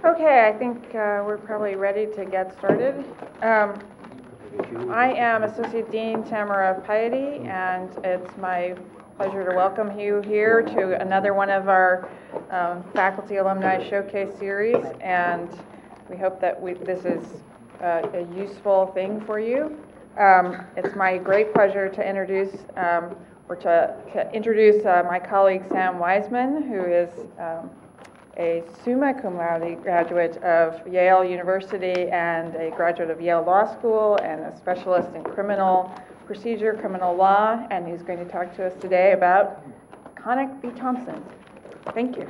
Okay, I think we're probably ready to get started. I am Associate Dean Tamara Piety, and it's my pleasure to welcome you here to another one of our Faculty Alumni Showcase series, and we hope that this is a useful thing for you. It's my great pleasure to introduce my colleague Sam Wiseman, who is a summa cum laude graduate of Yale University and a graduate of Yale Law School and a specialist in criminal procedure, criminal law, and he's going to talk to us today about Connick v. Thompson. Thank you.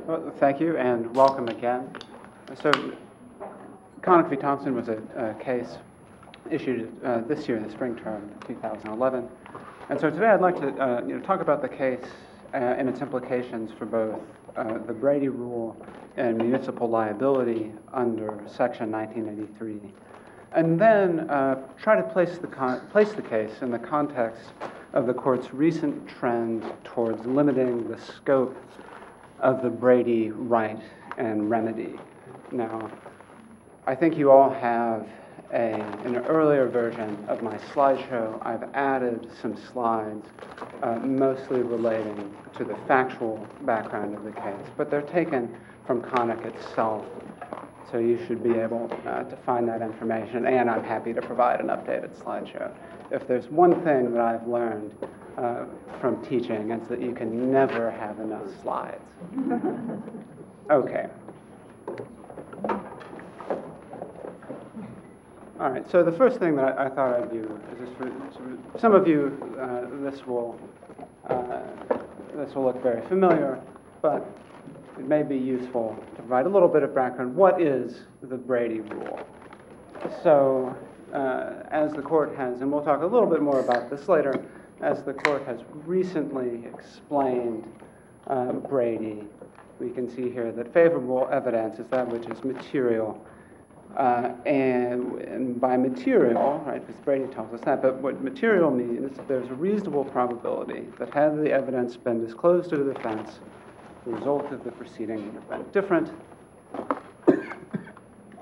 Well, thank you and welcome again. So Connick v. Thompson was a case issued this year in the spring term 2011. And so today I'd like to talk about the case and its implications for both the Brady Rule and municipal liability under Section 1983. And then try to place the case in the context of the court's recent trend towards limiting the scope of the Brady right and remedy. Now, I think you all have an earlier version of my slideshow. I've added some slides mostly relating to the factual background of the case, but they're taken from Connick itself, so you should be able to find that information, and I'm happy to provide an updated slideshow. If there's one thing that I've learned from teaching, it's that you can never have enough slides. Okay. All right, so the first thing that I thought I'd do is just for some of you, this will look very familiar, but it may be useful to provide a little bit of background. What is the Brady Rule? So, as the court has, and we'll talk a little bit more about this later, as the court has recently explained Brady, we can see here that favorable evidence is that which is material. And by material, right, because Brady tells us that, but what material means, there's a reasonable probability that had the evidence been disclosed to the defense, the result of the proceeding would have been different.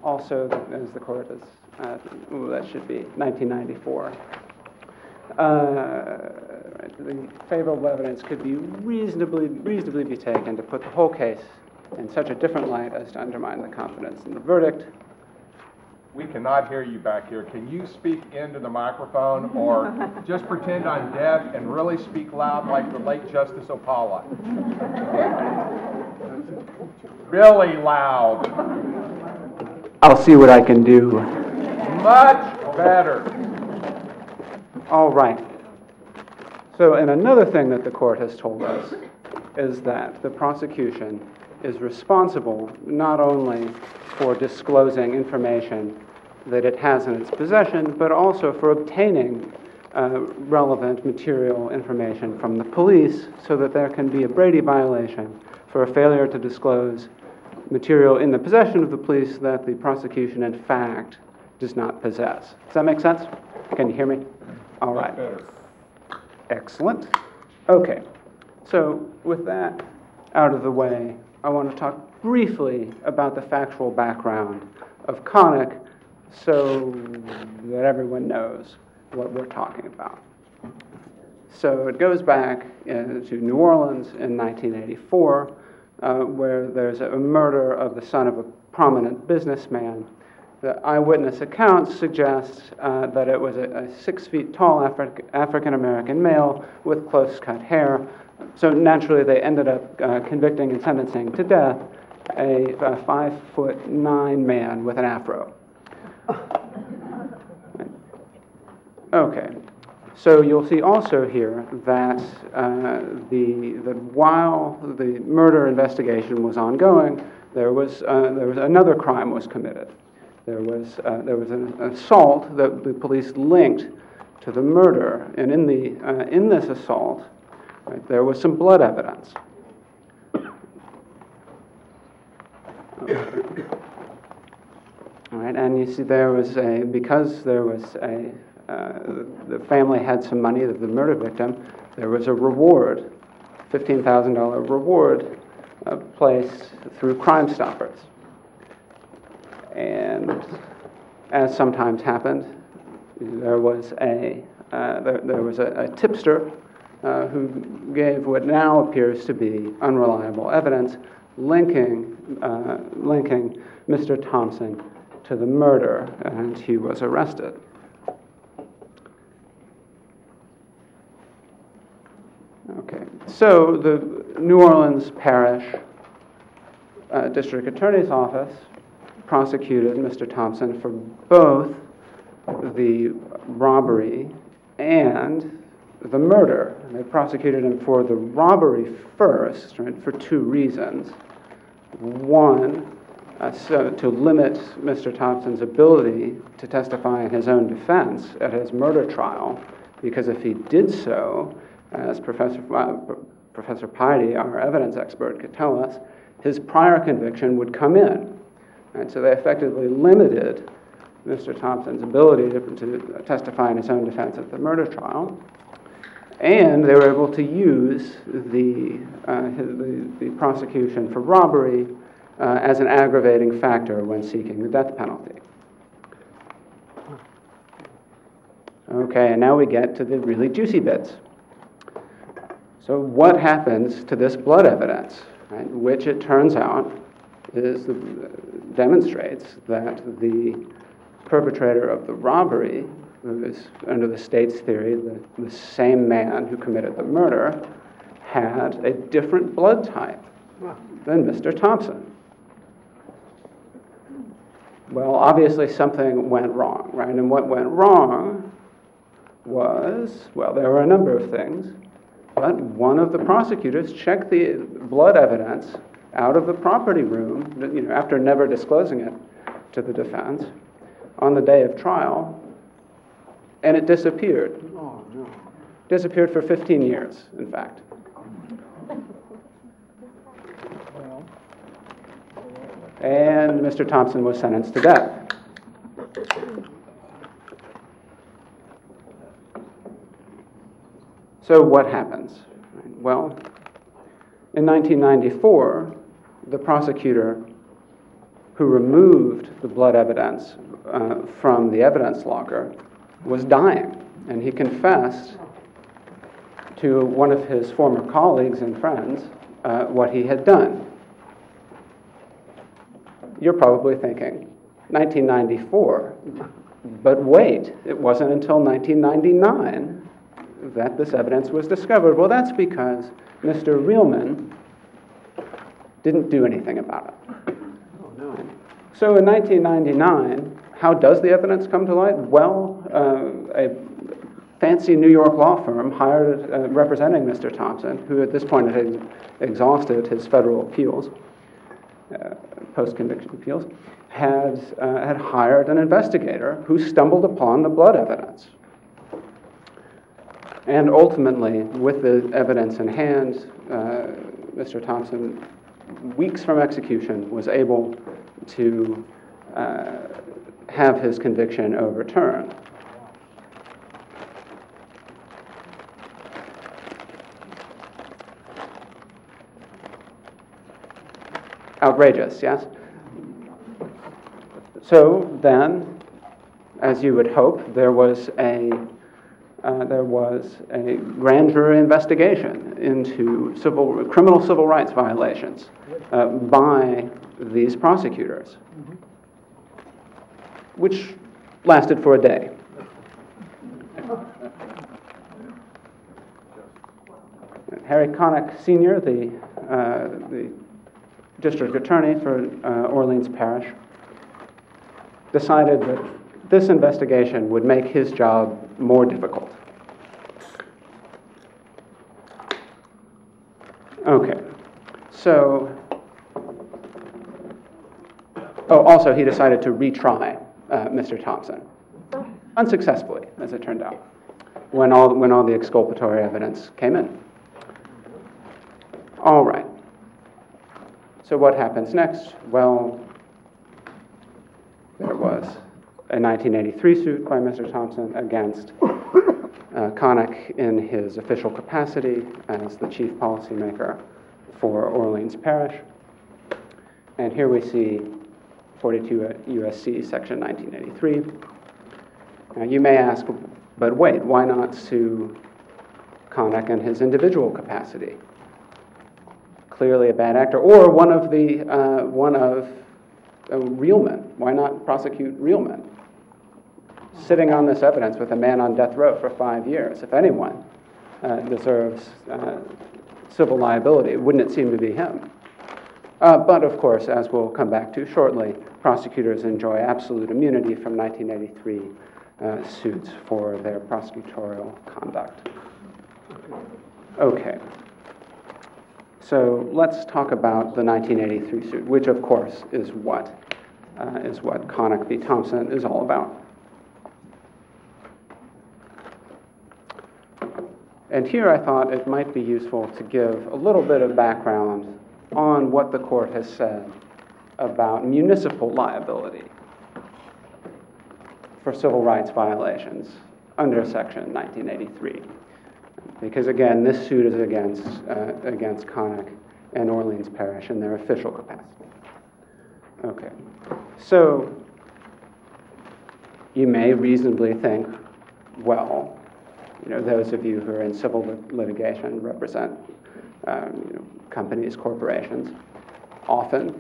Also, as the court is, that should be 1994. Right, the favorable evidence could be reasonably be taken to put the whole case in such a different light as to undermine the confidence in the verdict. We cannot hear you back here. Can you speak into the microphone or just pretend I'm deaf and really speak loud like the late Justice Opala? Really loud. I'll see what I can do. Much better. All right. So, and another thing that the court has told us is that the prosecution is responsible not only for disclosing information that it has in its possession, but also for obtaining relevant material information from the police so that there can be a Brady violation for a failure to disclose material in the possession of the police that the prosecution, in fact, does not possess. Does that make sense? Can you hear me? All right. Excellent. Okay. So with that out of the way, I want to talk briefly about the factual background of Connick so that everyone knows what we're talking about. So it goes back to New Orleans in 1984, where there's a murder of the son of a prominent businessman. The eyewitness accounts suggest that it was a 6 feet tall African-American male with close-cut hair. So naturally, they ended up convicting and sentencing to death a 5'9" man with an afro. Okay, so you'll see also here that that while the murder investigation was ongoing, there was another crime was committed. There was an assault that the police linked to the murder, and in this assault, right, there was some blood evidence. All right, and you see because there was the family had some money, the murder victim, there was a reward, $15,000 reward placed through Crime Stoppers. And as sometimes happened, there was a tipster who gave what now appears to be unreliable evidence linking Mr. Thompson to the murder, and he was arrested. Okay, so the New Orleans Parish District Attorney's Office prosecuted Mr. Thompson for both the robbery and the murder. They prosecuted him for the robbery first, right, for two reasons. One, so to limit Mr. Thompson's ability to testify in his own defense at his murder trial, because if he did so, as Professor Piety, our evidence expert, could tell us, his prior conviction would come in. Right, so they effectively limited Mr. Thompson's ability to testify in his own defense at the murder trial, and they were able to use the prosecution for robbery as an aggravating factor when seeking the death penalty. Okay, and now we get to the really juicy bits. So what happens to this blood evidence, right, which it turns out demonstrates that the perpetrator of the robbery, who is, under the state's theory, the same man who committed the murder, had a different blood type than Mr. Thompson. Well, obviously something went wrong, right? And what went wrong was, well, there were a number of things, but one of the prosecutors checked the blood evidence out of the property room, after never disclosing it to the defense, on the day of trial, and it disappeared. Oh, no. Disappeared for 15 years, in fact. And Mr. Thompson was sentenced to death. So what happens? Well, in 1994, the prosecutor who removed the blood evidence from the evidence locker was dying, and he confessed to one of his former colleagues and friends what he had done. You're probably thinking, 1994, but wait, it wasn't until 1999 that this evidence was discovered. Well, that's because Mr. Reelman didn't do anything about it. Oh, no. So in 1999, how does the evidence come to light? Well, a fancy New York law firm hired representing Mr. Thompson, who at this point had exhausted his federal appeals, post-conviction appeals, had hired an investigator who stumbled upon the blood evidence. And ultimately, with the evidence in hand, Mr. Thompson, weeks from execution, was able to have his conviction overturned. Outrageous, yes? So then, as you would hope, there was a grand jury investigation into criminal civil rights violations by these prosecutors, which lasted for a day. Harry Connick Sr., the district attorney for Orleans Parish, decided that this investigation would make his job more difficult. Okay, so, also he decided to retry Mr. Thompson, unsuccessfully, as it turned out, when all the exculpatory evidence came in. All right. So what happens next? Well, there was a 1983 suit by Mr. Thompson against Connick in his official capacity as the chief policymaker for Orleans Parish. And here we see 42 U.S.C. section 1983. Now you may ask, but wait, why not sue Connick in his individual capacity? Clearly a bad actor, or one of real men. Why not prosecute real men? Sitting on this evidence with a man on death row for 5 years, if anyone deserves civil liability, wouldn't it seem to be him? But of course, as we'll come back to shortly, prosecutors enjoy absolute immunity from 1983 suits for their prosecutorial conduct. Okay. So let's talk about the 1983 suit, which of course is what Connick v. Thompson is all about. And here I thought it might be useful to give a little bit of background on what the court has said about municipal liability for civil rights violations under Section 1983. Because again, this suit is against Connick and Orleans Parish in their official capacity. Okay, so you may reasonably think, well, those of you who are in civil litigation represent companies, corporations. Often,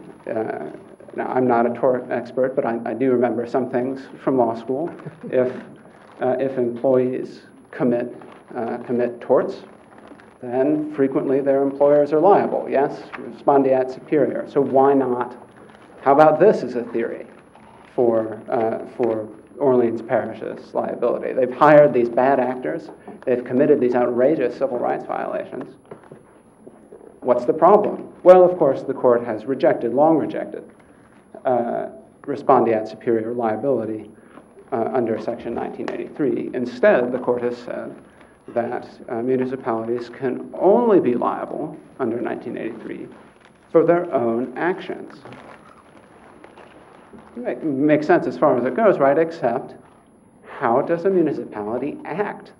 now I'm not a tort expert, but I do remember some things from law school. If employees commit torts, then frequently their employers are liable. Yes, respondeat superior. So why not? How about this as a theory for Orleans Parish's liability? They've hired these bad actors. They've committed these outrageous civil rights violations. What's the problem? Well, of course, the court has long rejected respondeat superior liability under Section 1983. Instead, the court has said that municipalities can only be liable under 1983 for their own actions. Makes sense as far as it goes, right? Except, how does a municipality act?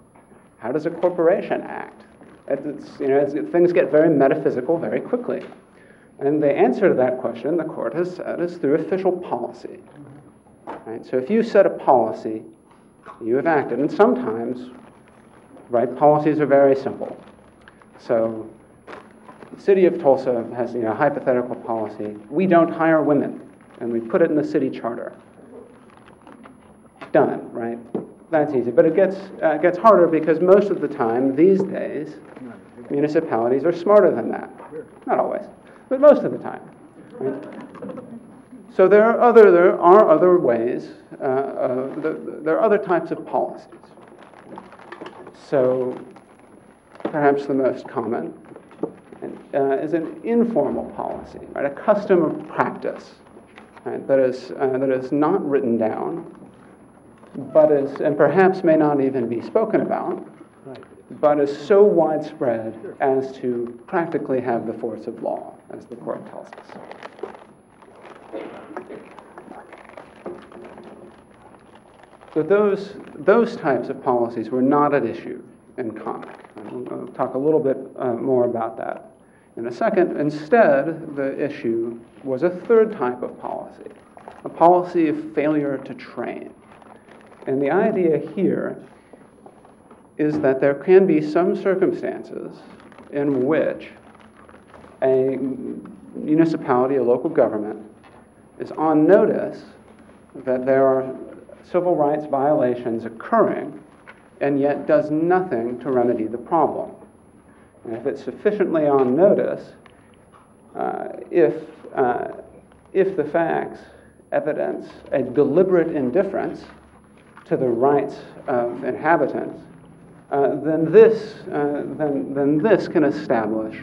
How does a corporation act? Things get very metaphysical very quickly. And the answer to that question, the court has said, is through official policy. Right? So if you set a policy, you have acted. And sometimes, right, policies are very simple. So the city of Tulsa has a hypothetical policy. We don't hire women. And we put it in the city charter. Done, right? That's easy. But it gets harder because most of the time, these days, municipalities are smarter than that. Not always, but most of the time. Right? So there are other ways. There are other types of policies. So perhaps the most common is an informal policy, right? A custom of practice. Right, that is not written down, and perhaps may not even be spoken about, but is so widespread as to practically have the force of law, as the court tells us. So those types of policies were not at issue in Connick. I'll talk a little bit more about that in a second. Instead, the issue was a third type of policy, a policy of failure to train. And the idea here is that there can be some circumstances in which a municipality, a local government, is on notice that there are civil rights violations occurring and yet does nothing to remedy the problem. And if it's sufficiently on notice, if the facts evidence a deliberate indifference to the rights of inhabitants, then this can establish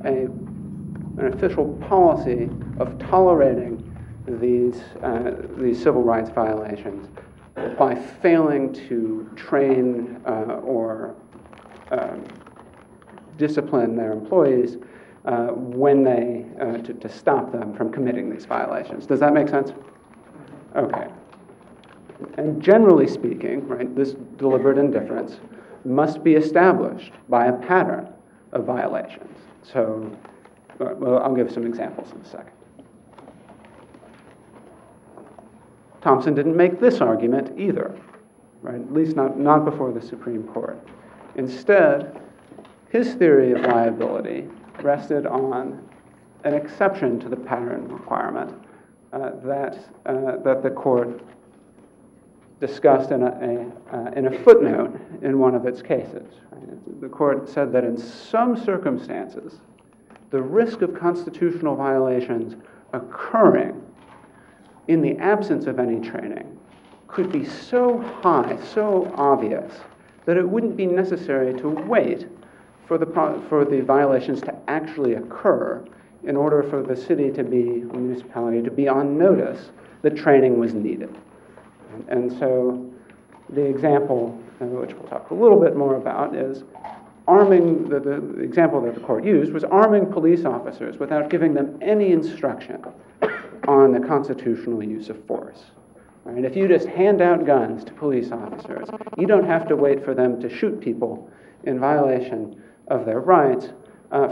an official policy of tolerating these civil rights violations by failing to train or discipline their employees when to stop them from committing these violations. Does that make sense? Okay. And generally speaking, right, this deliberate indifference must be established by a pattern of violations. So, well, I'll give some examples in a second. Thompson didn't make this argument either, right? At least not before the Supreme Court. Instead, his theory of liability rested on an exception to the pattern requirement that the court discussed in a footnote in one of its cases. Right? The court said that in some circumstances, the risk of constitutional violations occurring in the absence of any training could be so high, so obvious, that it wouldn't be necessary to wait for the violations to actually occur in order for the city to be, the municipality to be on notice that training was needed. And so the example, which we'll talk a little bit more about, is arming, the example that the court used was arming police officers without giving them any instruction on the constitutional use of force. Right? If you just hand out guns to police officers, you don't have to wait for them to shoot people in violation of their rights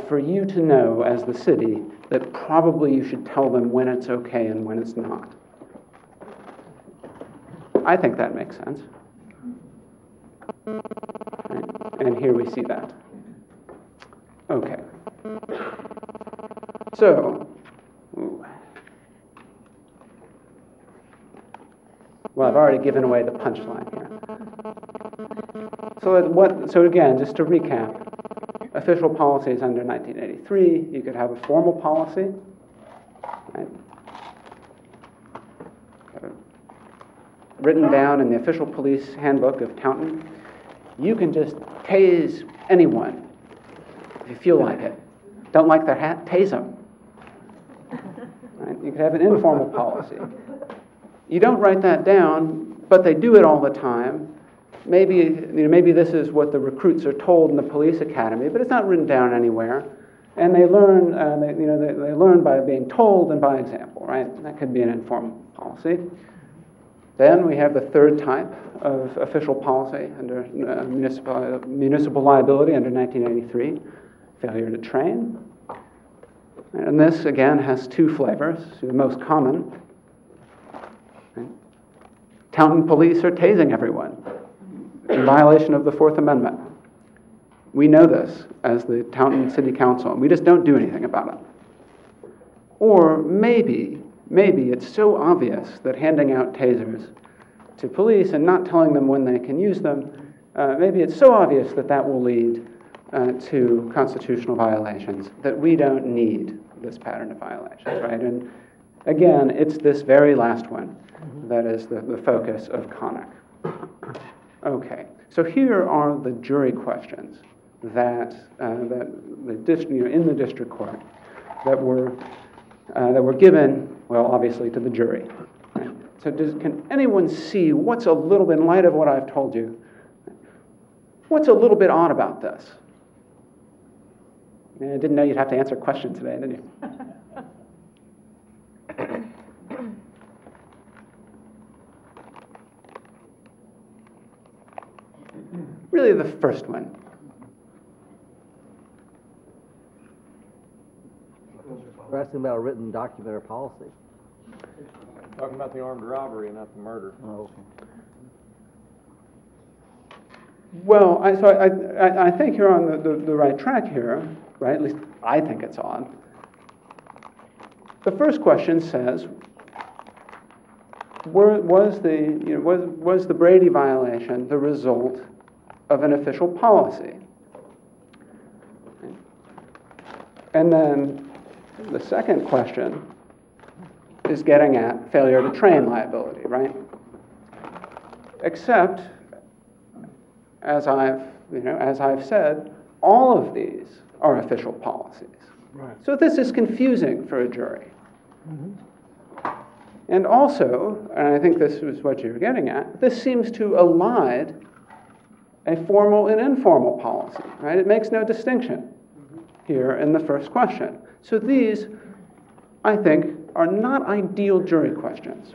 for you to know as the city that probably you should tell them when it's okay and when it's not. I think that makes sense. Right? And here we see that. Okay. So, well, I've already given away the punchline here. So again, just to recap, official policies under 1983, you could have a formal policy, right? Written down in the official police handbook of Taunton. You can just tase anyone if you feel like it. Don't like their hat? Tase them. Right? You could have an informal policy. You don't write that down, but they do it all the time. Maybe this is what the recruits are told in the police academy, but it's not written down anywhere. And they learn, they learn by being told and by example, right? That could be an informal policy. Then we have the third type of official policy under municipal liability under 1983, failure to train. And this, again, has two flavors, the most common. Right? Taunton police are tasing everyone in violation of the Fourth Amendment. We know this as the Taunton City Council, and we just don't do anything about it. Or maybe it's so obvious that handing out tasers to police and not telling them when they can use them, maybe it's so obvious that that will lead to constitutional violations that we don't need this pattern of violations, right? And again, it's this very last one that is the focus of Connick. Okay, so here are the jury questions that in the district court that were given, well, obviously to the jury. Right? So can anyone see what's a little bit, in light of what I've told you, what's a little bit odd about this? I didn't know you'd have to answer questions today, did you? Really the first one. We're asking about a written document or policy. Talking about the armed robbery and not the murder. Oh, okay. Well, I think you're on the right track here, right? At least I think it's on. The first question says, was the Brady violation the result of an official policy? And then the second question is getting at failure to train liability, right? Except, as I've said, all of these are official policies. Right. So this is confusing for a jury. Mm-hmm. And also, and I think this is what you're getting at, this seems to elide a formal and informal policy, right? It makes no distinction here in the first question. So these, I think, are not ideal jury questions.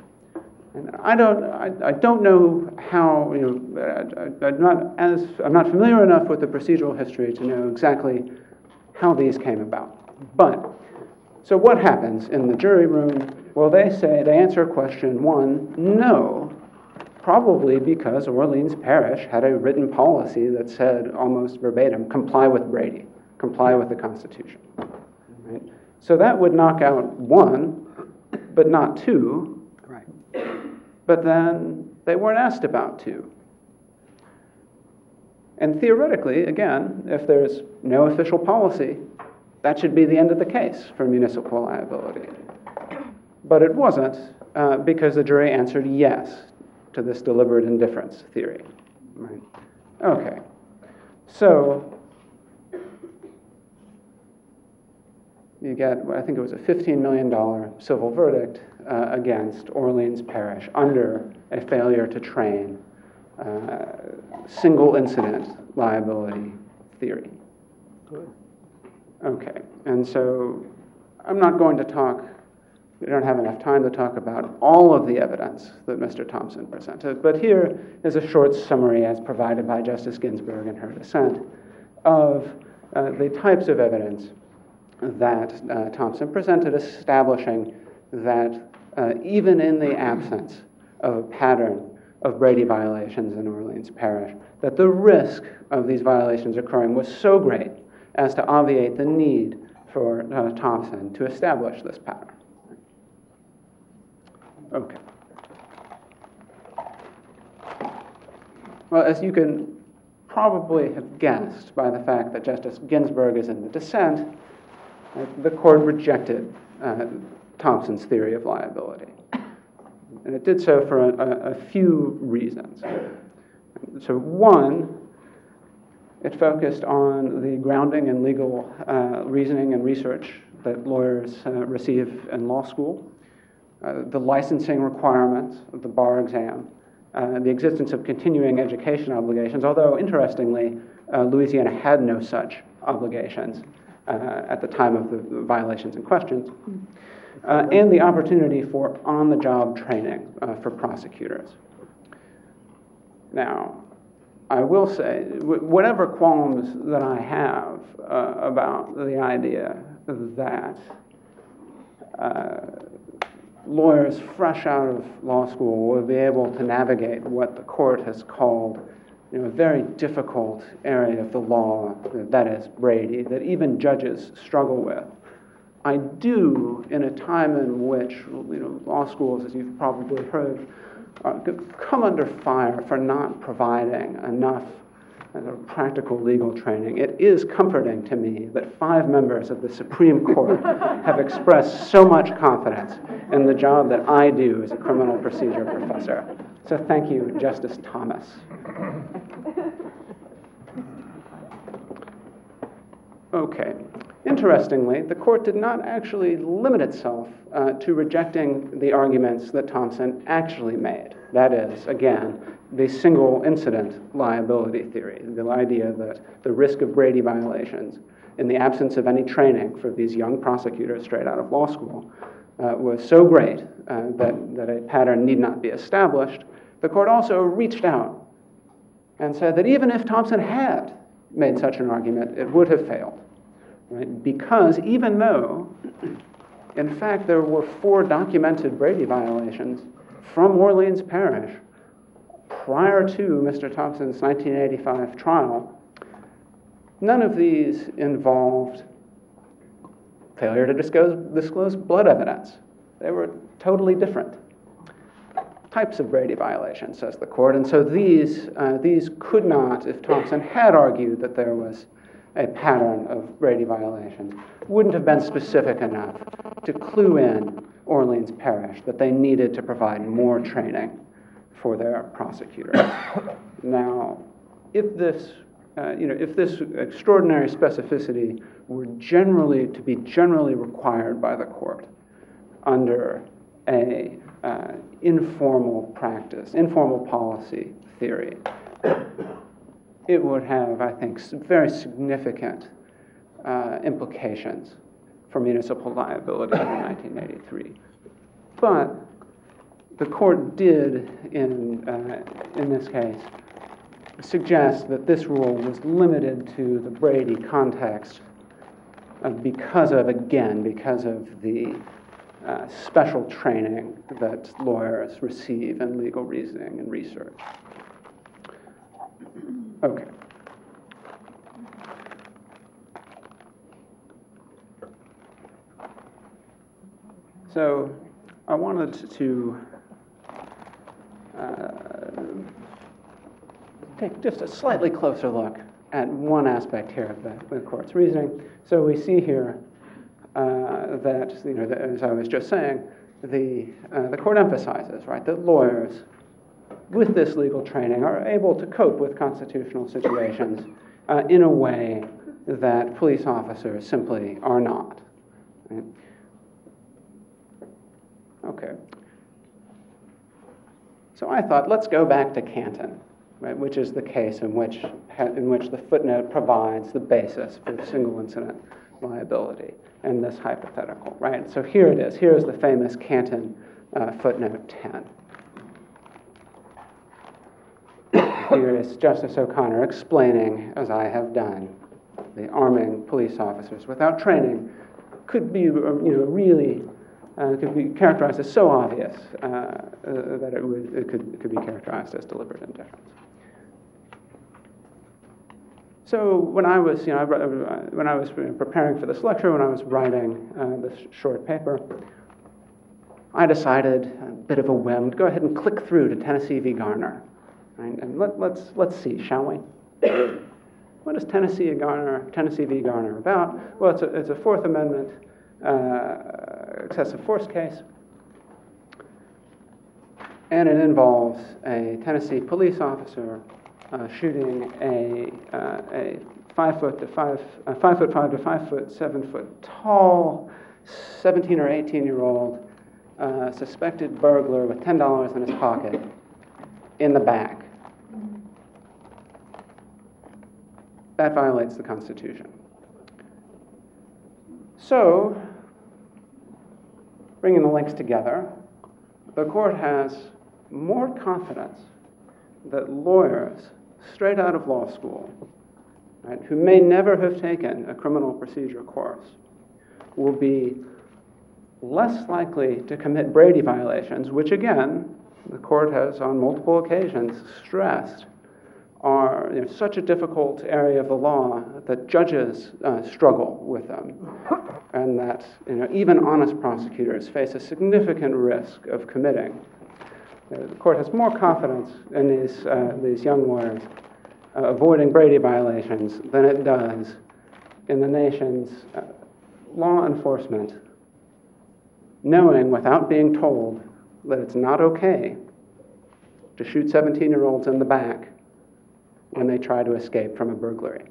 And I don't know how, I'm not familiar enough with the procedural history to know exactly how these came about. But, so what happens in the jury room? Well, they answer question one, no, probably because Orleans Parish had a written policy that said almost verbatim, comply with Brady, comply with the Constitution. Right? So that would knock out one, but not two. Right. But then they weren't asked about two. And theoretically, again, if there's no official policy, that should be the end of the case for municipal liability. But it wasn't because the jury answered yes to this deliberate indifference theory. Right? Okay. So you get, I think it was a $15 million civil verdict against Orleans Parish under a failure to train single incident liability theory. Good. Okay, and so I'm not going to talk, we don't have enough time to talk about all of the evidence that Mr. Thompson presented, but here is a short summary as provided by Justice Ginsburg in her dissent of the types of evidence that Thompson presented, establishing that even in the absence of a pattern of Brady violations in Orleans Parish, that the risk of these violations occurring was so great as to obviate the need for Thompson to establish this pattern. Okay. Well, as you can probably have guessed by the fact that Justice Ginsburg is in the dissent, the court rejected Thompson's theory of liability. And it did so for a few reasons. So one, it focused on the grounding in legal reasoning and research that lawyers receive in law school, the licensing requirements of the bar exam, the existence of continuing education obligations, although interestingly, Louisiana had no such obligations at the time of the violations in question, and the opportunity for on-the-job training for prosecutors. Now, I will say, whatever qualms that I have about the idea that lawyers fresh out of law school will be able to navigate what the court has called a very difficult area of the law, that is Brady, that even judges struggle with. I do, in a time in which law schools, as you've probably heard, come under fire for not providing enough practical legal training. It is comforting to me that 5 members of the Supreme Court have expressed so much confidence in the job that I do as a criminal procedure professor. So thank you, Justice Thomas. Okay. Interestingly, the court did not actually limit itself to rejecting the arguments that Thompson actually made. That is, again, the single incident liability theory, the idea that the risk of Brady violations in the absence of any training for these young prosecutors straight out of law school was so great that a pattern need not be established. The court also reached out and said that even if Thompson had made such an argument, it would have failed. Right? Because even though, in fact, there were 4 documented Brady violations from Orleans Parish prior to Mr. Thompson's 1985 trial, none of these involved failure to disclose blood evidence. They were totally different types of Brady violations, says the court. And so these could not, if Thompson had argued that there was a pattern of Brady violations, wouldn't have been specific enough to clue in Orleans Parish that they needed to provide more training for their prosecutors. Now, if this extraordinary specificity were to be generally required by the court under a informal policy theory, it would have, I think, very significant implications for municipal liability in 1983. But the court did, in this case, suggest that this rule was limited to the Brady context because of the special training that lawyers receive in legal reasoning and research. Okay. So I wanted to take just a slightly closer look at one aspect here of the court's reasoning. So we see here that, as I was just saying, the court emphasizes, right, that lawyers with this legal training are able to cope with constitutional situations in a way that police officers simply are not. Right? Okay. So I thought, let's go back to Canton, right, which is the case in which the footnote provides the basis for single incident liability in this hypothetical, right? So here it is. Here's the famous Canton footnote 10. Here is Justice O'Connor explaining, as I have done, the arming police officers without training could be, really could be characterized as so obvious that it could be characterized as deliberate indifference. So when I was, preparing for this lecture, when I was writing this short paper, I decided, a bit of a whim, to go ahead and click through to Tennessee v. Garner. Right? And let's see, shall we? What is Tennessee v. Garner about? Well, it's a Fourth Amendment excessive force case, and it involves a Tennessee police officer shooting a 5'5" to 5'7" tall 17 or 18-year-old suspected burglar with $10 in his pocket in the back. That violates the Constitution. So, bringing the links together, the court has more confidence that lawyers straight out of law school, right, who may never have taken a criminal procedure course, will be less likely to commit Brady violations, which again, the court has on multiple occasions stressed are such a difficult area of the law that judges struggle with them, and that even honest prosecutors face a significant risk of committing. The court has more confidence in these young lawyers avoiding Brady violations than it does in the nation's law enforcement knowing without being told that it's not okay to shoot 17-year-olds in the back when they try to escape from a burglary.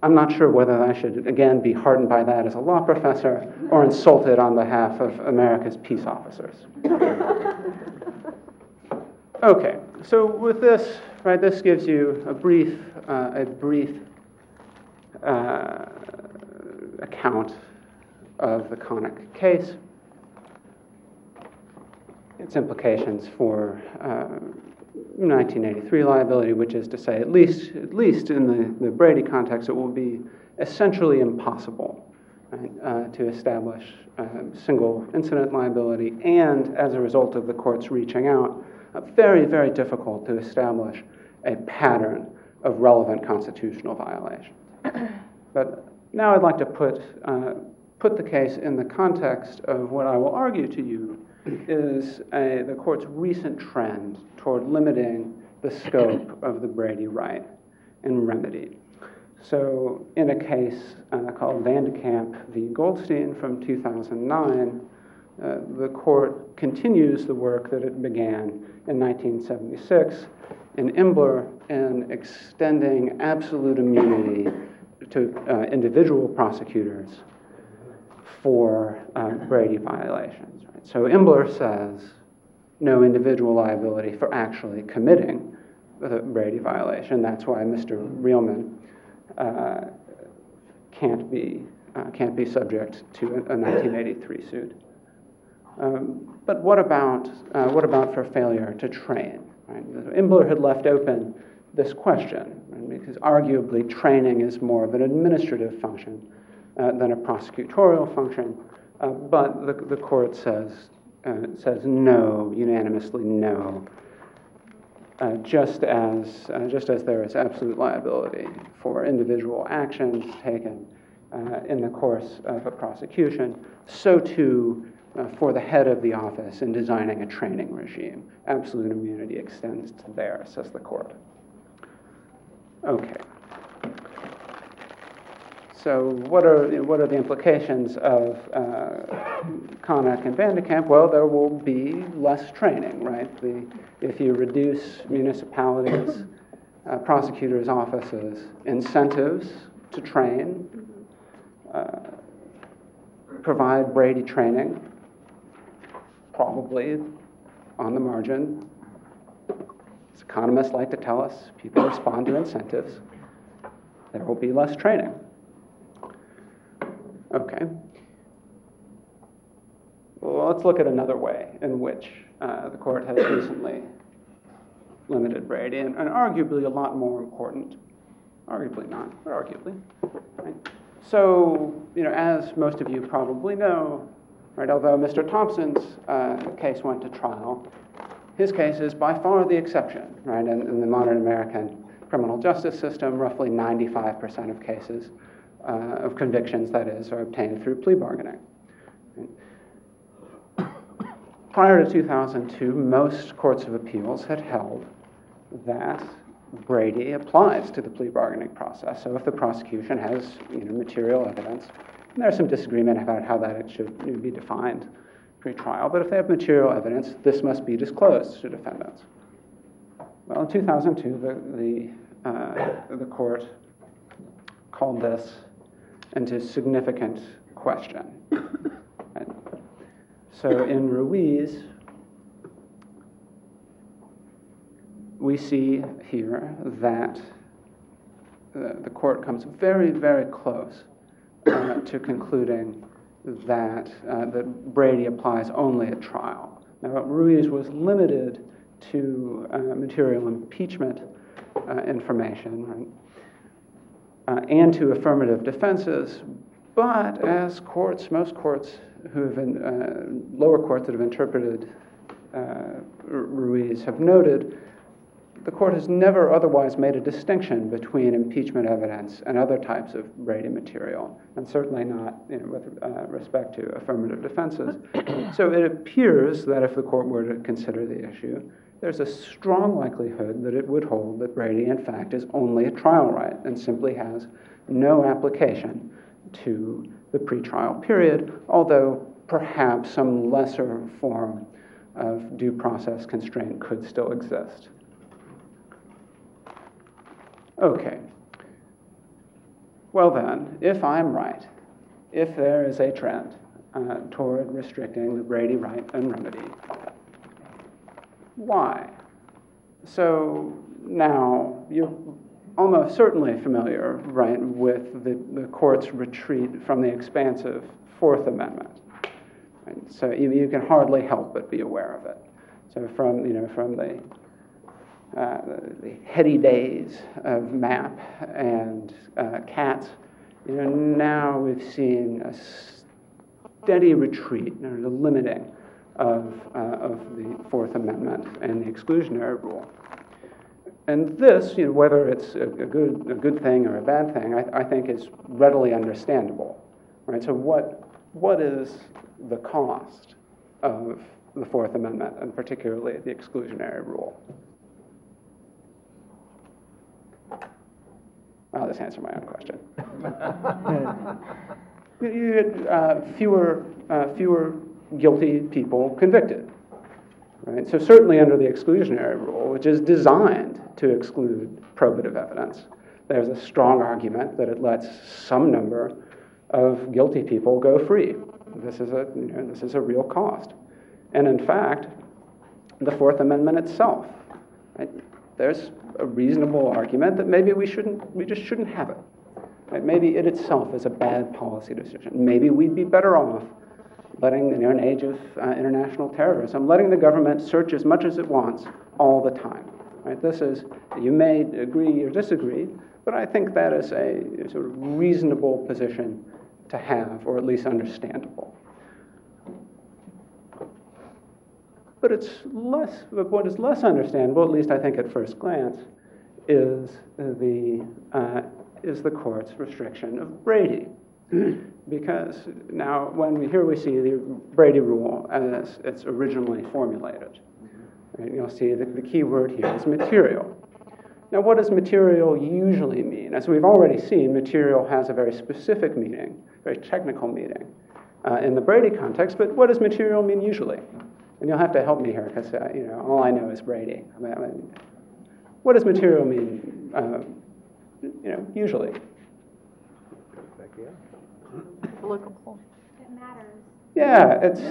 I'm not sure whether I should, again, be heartened by that as a law professor or insulted on behalf of America's peace officers. Okay, so with this, right, this gives you a brief account of the Connick case, its implications for 1983 liability, which is to say, at least in the Brady context, it will be essentially impossible, right, to establish single incident liability, and as a result of the courts reaching out, very, very difficult to establish a pattern of relevant constitutional violations. But now I'd like to put the case in the context of what I will argue to you is the court's recent trend toward limiting the scope of the Brady right and remedy. So in a case called Vandekamp v. Goldstein from 2009, the court continues the work that it began in 1976 in Imbler in extending absolute immunity to individual prosecutors for Brady violations. Right? So Imbler says no individual liability for actually committing the Brady violation. That's why Mr. Reelman can't be can't be subject to a 1983 suit. But what about for failure to train? Right? Imbler had left open this question, right? Because arguably training is more of an administrative function than a prosecutorial function. But the court says no, unanimously no. Just as there is absolute liability for individual actions taken in the course of a prosecution, so too for the head of the office in designing a training regime. Absolute immunity extends to there, says the court. Okay. So what are the implications of Connick and Vandekamp? Well, there will be less training, right? If you reduce municipalities, prosecutors' offices, incentives to train, provide Brady training, probably on the margin. As economists like to tell us, people respond to incentives. There will be less training. Okay. Well, let's look at another way in which the court has recently limited Brady, and arguably a lot more important. Arguably not, but arguably. Right? So, as most of you probably know, right, although Mr. Thompson's case went to trial, his case is by far the exception, right? In the modern American criminal justice system, roughly 95% of cases of convictions, that is, are obtained through plea bargaining. Prior to 2002, most courts of appeals had held that Brady applies to the plea bargaining process. So if the prosecution has material evidence, and there's some disagreement about how that it should be defined pre-trial, but if they have material evidence, this must be disclosed to defendants. Well, in 2002, the court called this into significant question. Right? So in Ruiz, we see here that the court comes very, very close to concluding that Brady applies only at trial. Now, Ruiz was limited to material impeachment information, right? And to affirmative defenses, but as most courts who have been, lower courts that have interpreted Ruiz have noted, the court has never otherwise made a distinction between impeachment evidence and other types of Brady material, and certainly not with respect to affirmative defenses. So it appears that if the court were to consider the issue, there's a strong likelihood that it would hold that Brady, in fact, is only a trial right and simply has no application to the pretrial period, although perhaps some lesser form of due process constraint could still exist. Okay. Well then, if I'm right, if there is a trend toward restricting the Brady right and remedy, why? So now you're almost certainly familiar, right, with the court's retreat from the expansive Fourth Amendment. Right? So you can hardly help but be aware of it. So from the heady days of MAP and CATS, now we've seen a steady retreat, the limiting of the Fourth Amendment and the exclusionary rule. And this, whether it's a good thing or a bad thing, I think is readily understandable, right? So what is the cost of the Fourth Amendment, and particularly the exclusionary rule? I'll just answer my own question. You had fewer guilty people convicted, right? So certainly under the exclusionary rule, which is designed to exclude probative evidence, there's a strong argument that it lets some number of guilty people go free. This is a real cost, and in fact, the Fourth Amendment itself, right? There's a reasonable argument that maybe we just shouldn't have it. Right? Maybe it itself is a bad policy decision. Maybe we'd be better off letting, in an age of international terrorism, letting the government search as much as it wants all the time. Right? This is, you may agree or disagree, but I think that is a sort of reasonable position to have, or at least understandable. But what is less understandable, at least I think at first glance, is the court's restriction of Brady. Because now, here we see the Brady rule as it's originally formulated. Right? You'll see that the key word here is material. Now, what does material usually mean? As we've already seen, material has a very specific meaning, very technical meaning in the Brady context, but what does material mean usually? And you'll have to help me here, because all I know is Brady. What does material mean, usually? Applicable. It matters. Yeah, it's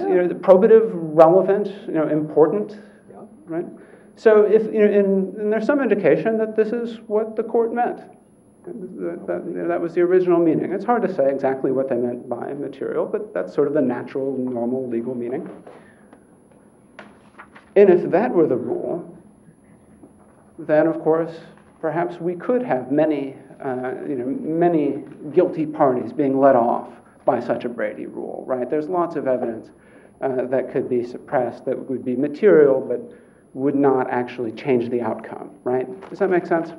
probative, relevant, important, right? So and there's some indication that this is what the court meant. That was the original meaning. It's hard to say exactly what they meant by material, but that's sort of the natural, normal legal meaning. And if that were the rule, then of course, perhaps we could have many guilty parties being let off by such a Brady rule, right? There's lots of evidence that could be suppressed that would be material, but would not actually change the outcome, right? Does that make sense?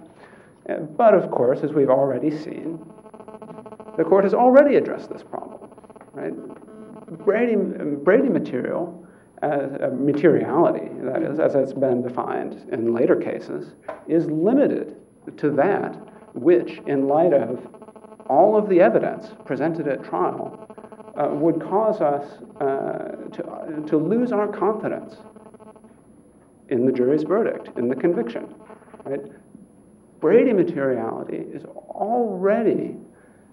But of course, as we've already seen, the court has already addressed this problem, right? Brady material, materiality, that is, as it's been defined in later cases, is limited to that which, in light of all of the evidence presented at trial, would cause us to lose our confidence in the jury's verdict, in the conviction. Right? Brady materiality is already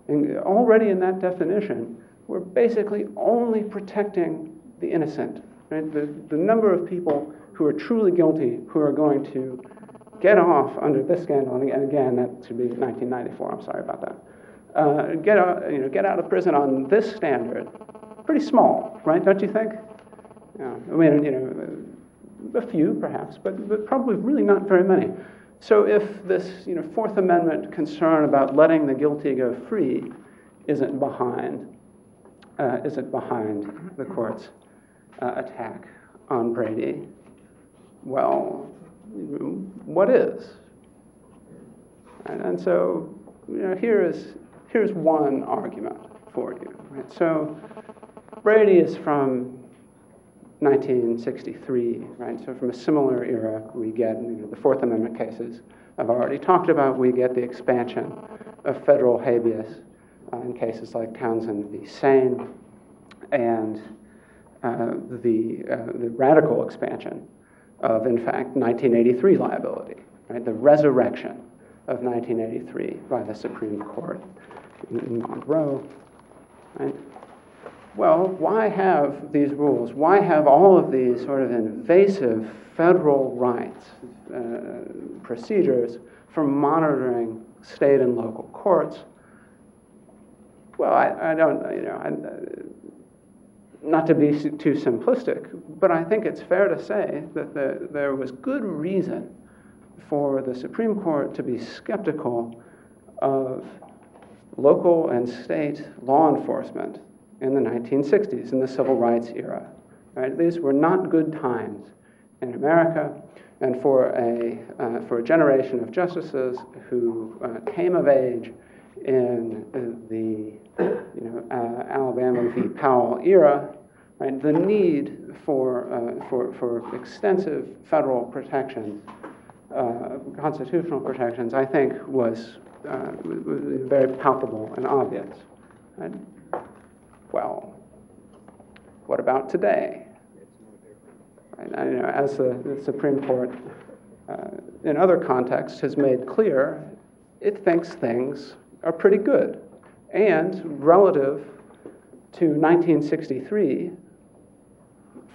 in that definition. We're basically only protecting the innocent. Right? The number of people who are truly guilty, who are going to get off under this scandal, and again, that should be 1994. I'm sorry about that. Get out of prison on this standard. Pretty small, right? Don't you think? Yeah. I mean, a few perhaps, but probably really not very many. So if this, Fourth Amendment concern about letting the guilty go free isn't behind the court's attack on Brady, well, what is? And so, here's one argument for you. Right? So, Brady is from 1963, right? So from a similar era, we get the Fourth Amendment cases I've already talked about. We get the expansion of federal habeas in cases like Townsend v. Sane, and the radical expansion of, in fact, 1983 liability, right? The resurrection of 1983 by the Supreme Court in Monroe, right? Well, why have these rules? Why have all of these sort of invasive federal rights, procedures for monitoring state and local courts? Well, I don't, not to be too simplistic, but I think it's fair to say that there was good reason for the Supreme Court to be skeptical of local and state law enforcement in the 1960s, in the Civil Rights era. Right? These were not good times in America, and for a generation of justices who came of age in the Alabama v. Powell era, right? The need for extensive federal protections, constitutional protections, I think was very palpable and obvious. Right? Well, what about today? Right? As the Supreme Court, in other contexts, has made clear, it thinks things are pretty good. And relative to 1963,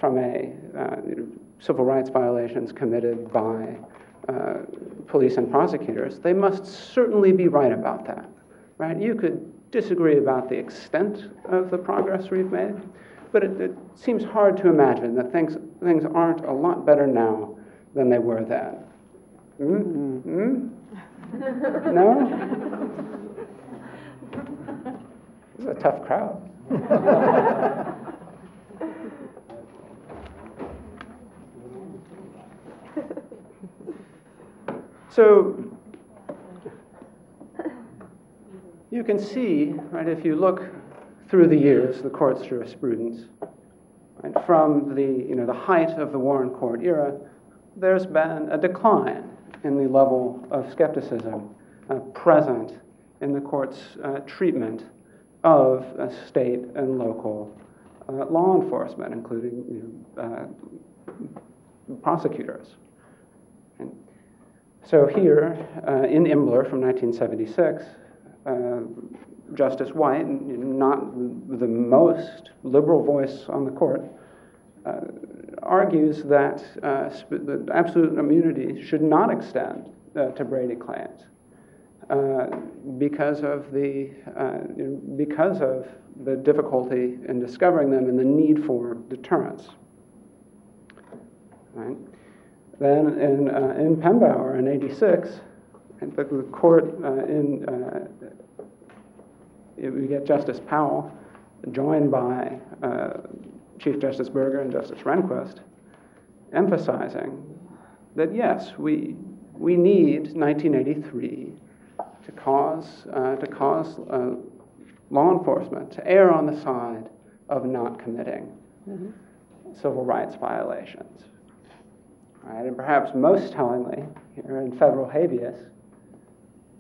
from civil rights violations committed by police and prosecutors, they must certainly be right about that. right? You could disagree about the extent of the progress we've made, but it seems hard to imagine that things aren't a lot better now than they were then. No? This is a tough crowd. So you can see, right, if you look through the years, the court's jurisprudence, right, from the height of the Warren Court era, there's been a decline in the level of skepticism present in the court's treatment of state and local law enforcement, including prosecutors. And so here, in Imbler from 1976, Justice White, not the most liberal voice on the court, argues that absolute immunity should not extend to Brady claims because of the difficulty in discovering them and the need for deterrence. Right? Then in Pembauer in '86, the court we get Justice Powell, joined by Chief Justice Berger and Justice Rehnquist, emphasizing that yes, we need 1983 to cause law enforcement to err on the side of not committing civil rights violations. Right? And perhaps most tellingly, here in federal habeas,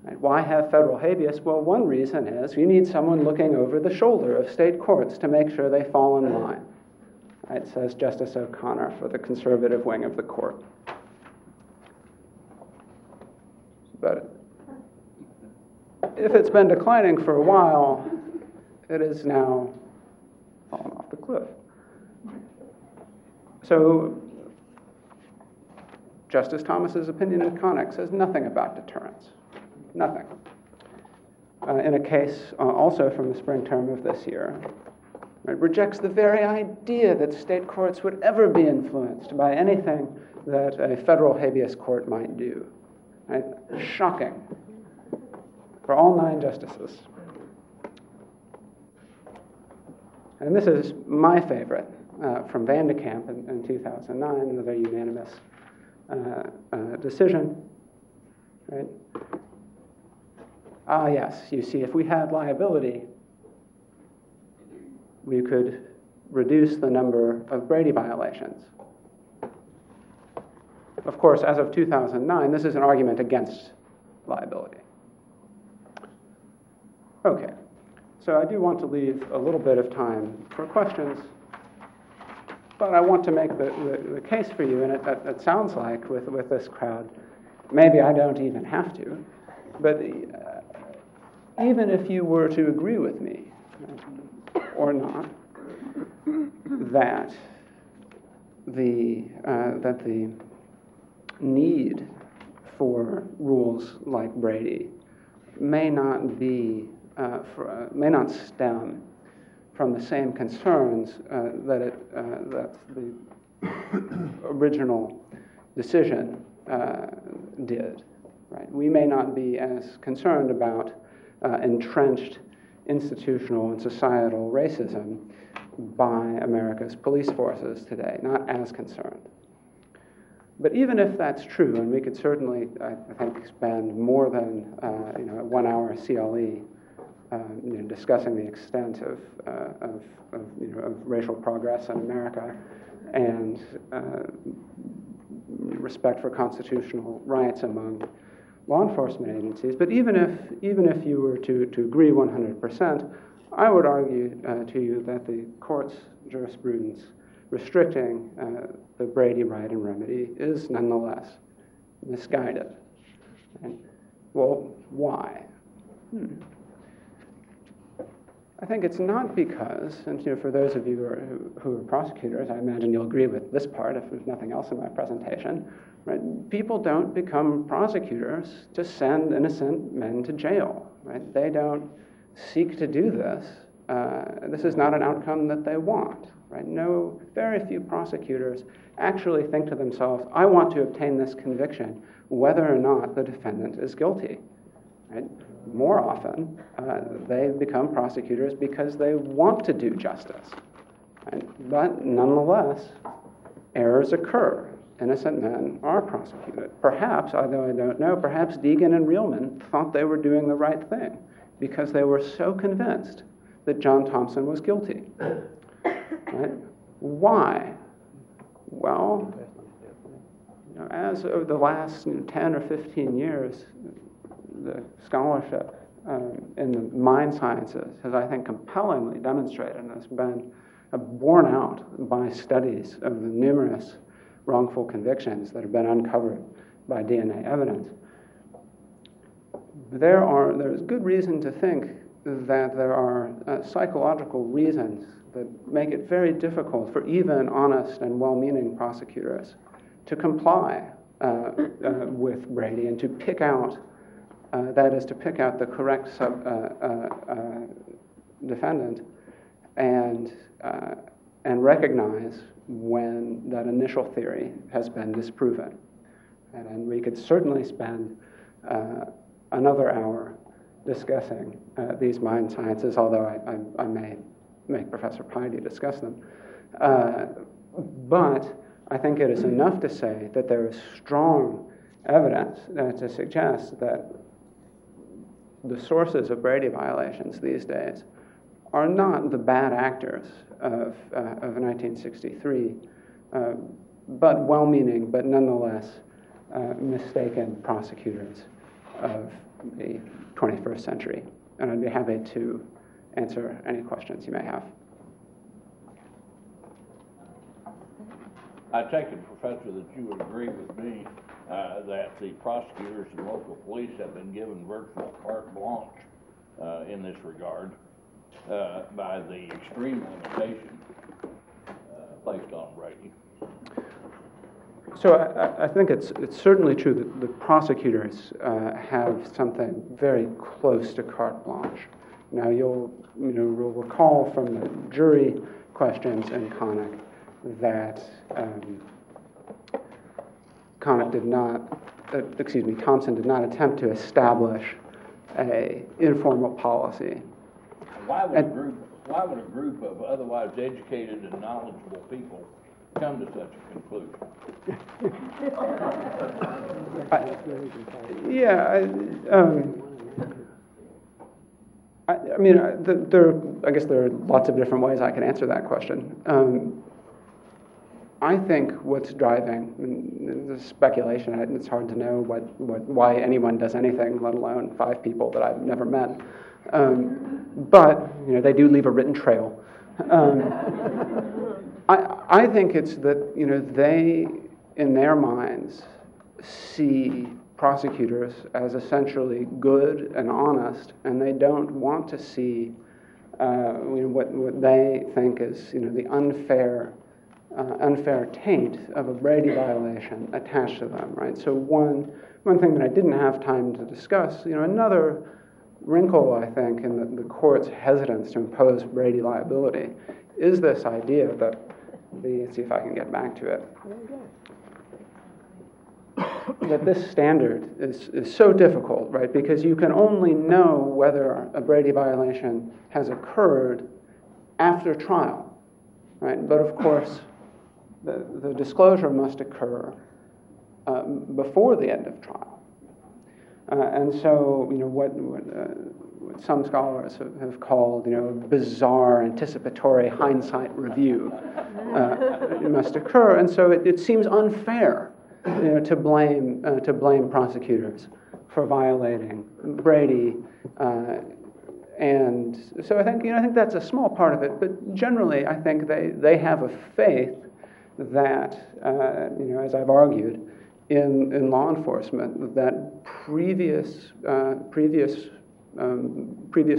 right, why have federal habeas? Well, one reason is you need someone looking over the shoulder of state courts to make sure they fall in line. Right, says Justice O'Connor for the conservative wing of the court. But if it's been declining for a while, it is now fallen off the cliff. So Justice Thomas's opinion in Connick says nothing about deterrence. Nothing. In a case also from the spring term of this year, it rejects the very idea that state courts would ever be influenced by anything that a federal habeas court might do. Right? Shocking for all 9 justices. And this is my favorite from Van de Kamp in 2009, another unanimous decision. Right? Ah, yes, you see, if we had liability, we could reduce the number of Brady violations. Of course, as of 2009, this is an argument against liability. Okay, so I do want to leave a little bit of time for questions, but I want to make the case for you, and it sounds like with this crowd, maybe I don't even have to, but even if you were to agree with me, or not, that the need for rules like Brady may not stem from the same concerns that the original decision did. Right? We may not be as concerned about entrenched institutional and societal racism by America's police forces today, not as concerned. But even if that's true, and we could certainly, I think, spend more than 1 hour CLE discussing the extent of racial progress in America and respect for constitutional rights among law enforcement agencies. But even if you were to agree 100%, I would argue to you that the court's jurisprudence restricting the Brady right and remedy is nonetheless misguided. And, well, why? I think it's not because, and for those of you who are prosecutors, I imagine you'll agree with this part if there's nothing else in my presentation, right? People don't become prosecutors to send innocent men to jail. right? They don't seek to do this. This is not an outcome that they want, right? No, very few prosecutors actually think to themselves, I want to obtain this conviction whether or not the defendant is guilty, right? More often, they become prosecutors because they want to do justice, right? But nonetheless, errors occur. Innocent men are prosecuted. Perhaps, although I don't know, perhaps Deegan and Reelman thought they were doing the right thing because they were so convinced that John Thompson was guilty. Right? Why? Well, as of the last 10 or 15 years, the scholarship in the mind sciences has, I think, compellingly demonstrated, and has been borne out by studies of the numerous wrongful convictions that have been uncovered by DNA evidence. There's good reason to think that there are psychological reasons that make it very difficult for even honest and well-meaning prosecutors to comply with Brady and to pick out, that is, to pick out the correct defendant and recognize when that initial theory has been disproven. And we could certainly spend another hour discussing these mind sciences, although I may make Professor Piety discuss them. But I think it is enough to say that there is strong evidence to suggest that the sources of Brady violations these days are not the bad actors of 1963, but well-meaning, but nonetheless mistaken prosecutors of the 21st century. And I'd be happy to answer any questions you may have. I take it, Professor, that you would agree with me that the prosecutors and local police have been given virtual carte blanche in this regard by the extreme limitation placed on Brady. So I think it's certainly true that the prosecutors have something very close to carte blanche. Now you'll recall from the jury questions in Connick that Thompson did not attempt to establish a informal policy. Why would a group of otherwise educated and knowledgeable people come to such a conclusion? I guess there are lots of different ways I can answer that question. I think what's driving the speculation, it's hard to know why anyone does anything, let alone 5 people that I've never met. But they do leave a written trail. I think it's that they, in their minds, see prosecutors as essentially good and honest, and they don't want to see what they think is the unfair taint of a Brady violation attached to them, right? So one thing that I didn't have time to discuss, another wrinkle, I think, in the court's hesitance to impose Brady liability is this idea that let's see if I can get back to it, that this standard is so difficult, right? Because you can only know whether a Brady violation has occurred after trial, right? But of course, the disclosure must occur before the end of trial. And so, what some scholars have called, bizarre anticipatory hindsight review must occur. And so it seems unfair, to blame prosecutors for violating Brady. And so I think that's a small part of it. But generally, I think they have a faith that, as I've argued, in law enforcement, that previous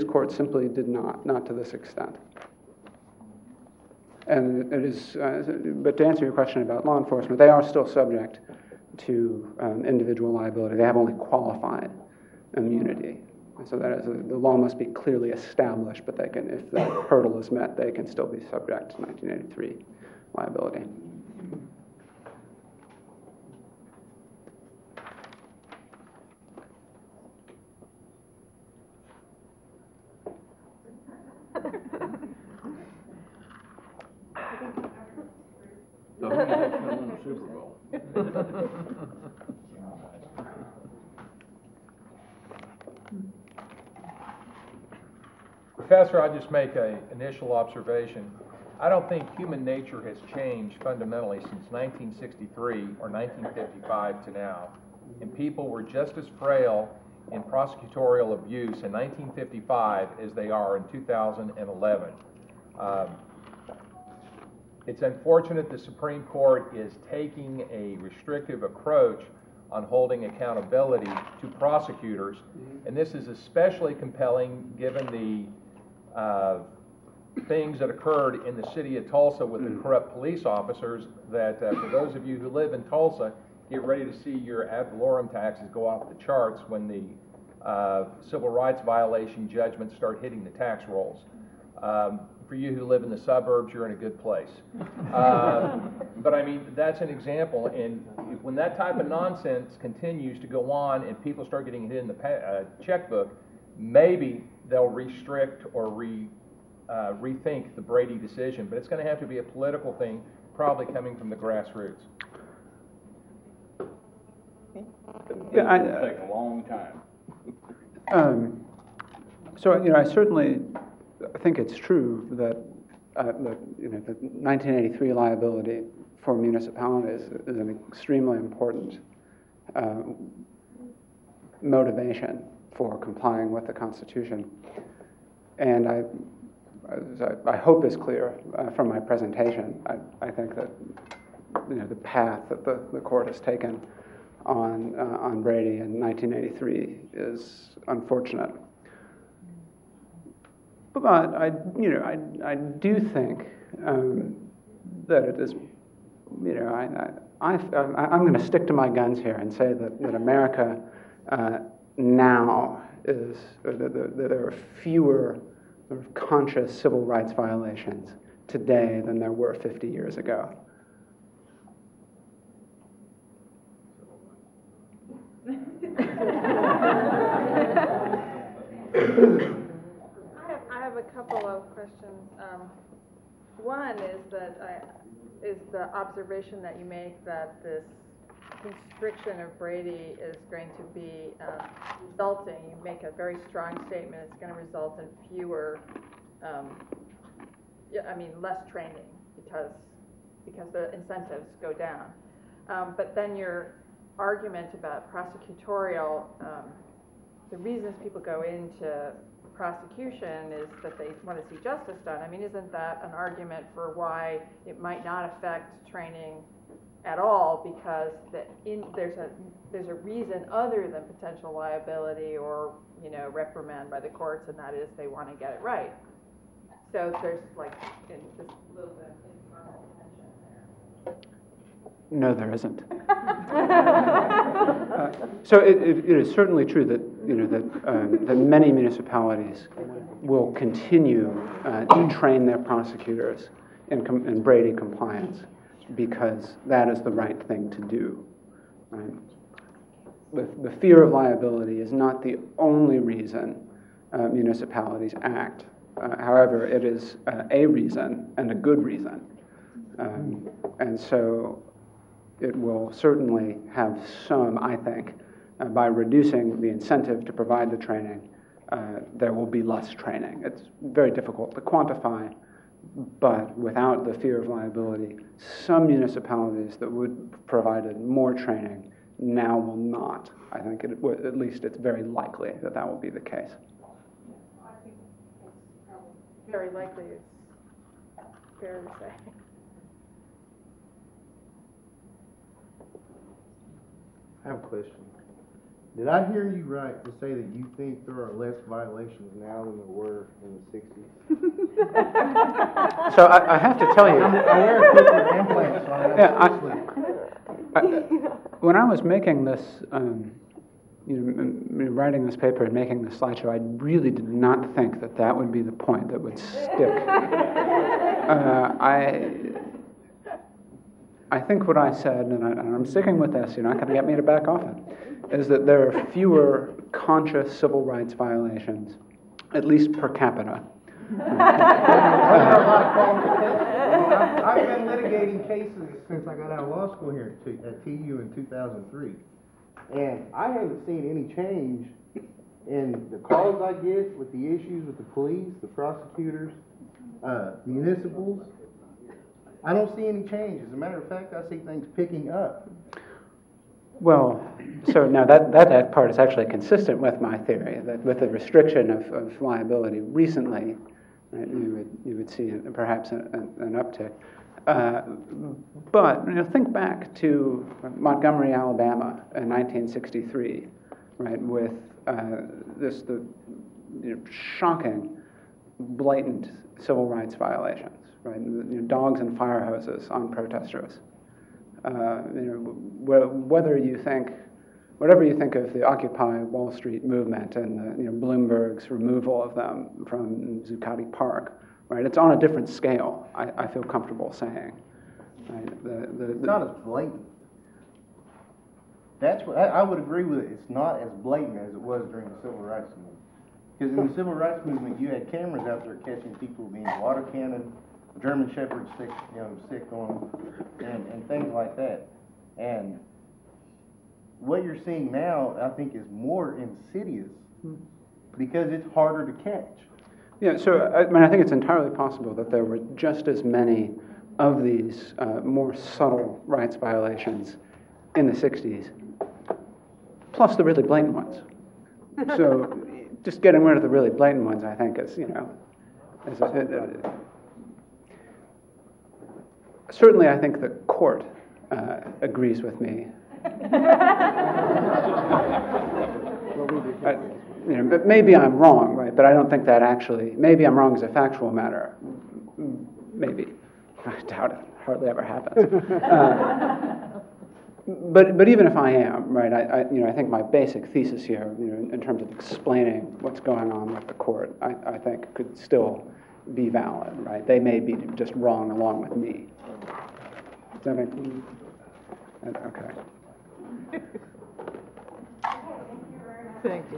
courts simply did not to this extent. And it is, but to answer your question about law enforcement, they are still subject to individual liability. They have only qualified immunity. So that is, the law must be clearly established, but they can, if that hurdle is met, they can still be subject to 1983 liability. So who do you think's gonna win the Super Bowl? Professor, I'll just make an initial observation. I don't think human nature has changed fundamentally since 1963 or 1955 to now. And people were just as frail in prosecutorial abuse in 1955 as they are in 2011. It's unfortunate the Supreme Court is taking a restrictive approach on holding accountability to prosecutors, and this is especially compelling given the things that occurred in the city of Tulsa with the corrupt police officers that, for those of you who live in Tulsa, get ready to see your ad valorem taxes go off the charts when the civil rights violation judgments start hitting the tax rolls. For you who live in the suburbs, you're in a good place. But I mean, that's an example, and when that type of nonsense continues to go on and people start getting hit in the checkbook, maybe they'll restrict or rethink the Brady decision, but it's going to have to be a political thing, probably coming from the grassroots. Yeah, It'll take a long time. So, you know, I think it's true that the 1983 liability for municipalities is an extremely important motivation for complying with the Constitution. And I hope is clear from my presentation. I think that the path that the court has taken on Brady in 1983 is unfortunate. But I do think that it is, I'm going to stick to my guns here and say that America now is that there are fewer sort of conscious civil rights violations today than there were 50 years ago. I have a couple of questions. One is is the observation that you make that this constriction of Brady is going to be resulting. You make a very strong statement. It's going to result in fewer, less training because the incentives go down. But then your argument about prosecutorial, the reasons people go into prosecution is that they want to see justice done. I mean, isn't that an argument for why it might not affect training at all because there's a reason other than potential liability or reprimand by the courts, and that is they want to get it right. So there's this little bit of internal tension there. No, there isn't. So it is certainly true that that many municipalities will continue to train their prosecutors in Brady compliance because that is the right thing to do. Right? The fear of liability is not the only reason municipalities act. However, it is a reason and a good reason, and so it will certainly have some, I think, by reducing the incentive to provide the training, there will be less training. It's very difficult to quantify, but without the fear of liability, some municipalities that would have provided more training now will not. I think at least it's very likely that that will be the case. I think it's very likely it's fair to say. I have a question. Did I hear you right to say that you think there are less violations now than there were in the 60s? So I have to tell you, I wear crystal implants, so when I was making this writing this paper and making this slideshow, I really did not think that that would be the point that would stick. I think what I said, and I'm sticking with this, you're not going to get me to back off it, is that there are fewer conscious civil rights violations, at least per capita. I've been litigating cases since I got out of law school here at TU in 2003. And I haven't seen any change in the calls I get with the issues with the police, the prosecutors, municipals. I don't see any change. As a matter of fact, I see things picking up. Well, so now that part is actually consistent with my theory, that with the restriction of liability recently, right, you would see perhaps an uptick. But think back to Montgomery, Alabama in 1963, right, with the shocking, blatant civil rights violations, right, dogs and fire hoses on protesters. Whatever you think of the Occupy Wall Street movement and Bloomberg's removal of them from Zuccotti Park, right? It's on a different scale. I feel comfortable saying. Right? It's not as blatant. That's what I would agree with it. It's not as blatant as it was during the Civil Rights Movement. Because in the Civil Rights Movement, you had cameras out there catching people being water cannoned, German Shepherds sick on them, and things like that. And what you're seeing now, I think, is more insidious because it's harder to catch. Yeah, so I think it's entirely possible that there were just as many of these more subtle rights violations in the 60s, plus the really blatant ones. So just getting rid of the really blatant ones, I think, is, certainly I think the court agrees with me. But maybe I'm wrong, right? But I don't think that actually, maybe I'm wrong as a factual matter. Maybe. I doubt it. Hardly ever happens. But even if I am, right, I think my basic thesis here, in terms of explaining what's going on with the court, I think could still be valid, right? They may be just wrong along with me. Does that make sense? Okay. Thank you.